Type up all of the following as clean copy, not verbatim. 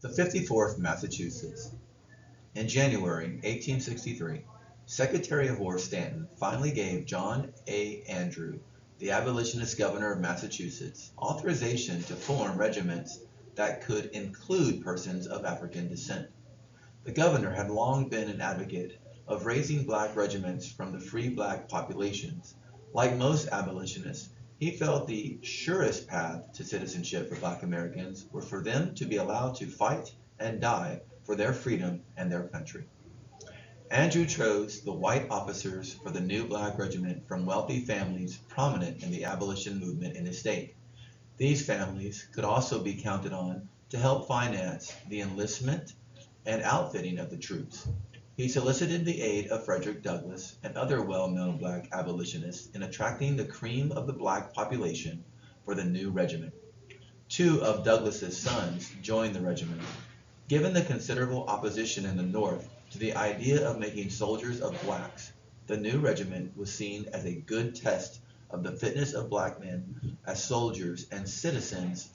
The 54th Massachusetts. In January 1863, Secretary of War Stanton finally gave John A. Andrew, the abolitionist governor of Massachusetts, authorization to form regiments that could include persons of African descent. The governor had long been an advocate of raising black regiments from the free black populations. Like most abolitionists, he felt the surest path to citizenship for black Americans were for them to be allowed to fight and die for their freedom and their country. Andrew chose the white officers for the new black regiment from wealthy families prominent in the abolition movement in his state. These families could also be counted on to help finance the enlistment and outfitting of the troops. He solicited the aid of Frederick Douglass and other well-known black abolitionists in attracting the cream of the black population for the new regiment. Two of Douglass's sons joined the regiment. Given the considerable opposition in the North to the idea of making soldiers of blacks, the new regiment was seen as a good test of the fitness of black men as soldiers and citizens.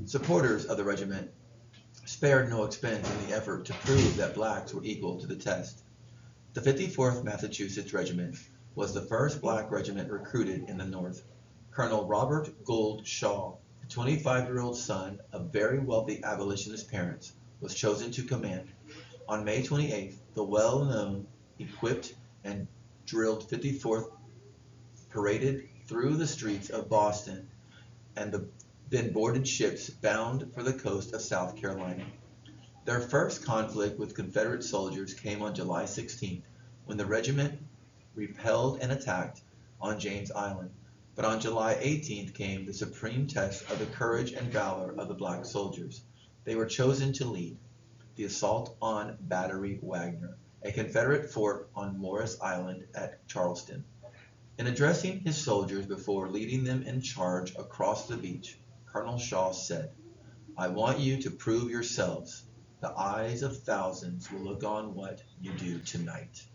Supporters of the regiment spared no expense in the effort to prove that blacks were equal to the test. The 54th Massachusetts Regiment was the first black regiment recruited in the North. Colonel Robert Gould Shaw, a 25-year-old son of very wealthy abolitionist parents, was chosen to command. On May 28th, the well-known, equipped, and drilled 54th paraded through the streets of Boston and then boarded ships bound for the coast of South Carolina. Their first conflict with Confederate soldiers came on July 16th, when the regiment repelled an attack on James Island. But on July 18th came the supreme test of the courage and valor of the black soldiers. They were chosen to lead the assault on Battery Wagner, a Confederate fort on Morris Island at Charleston. In addressing his soldiers before leading them in charge across the beach, Colonel Shaw said, "I want you to prove yourselves. The eyes of thousands will look on what you do tonight."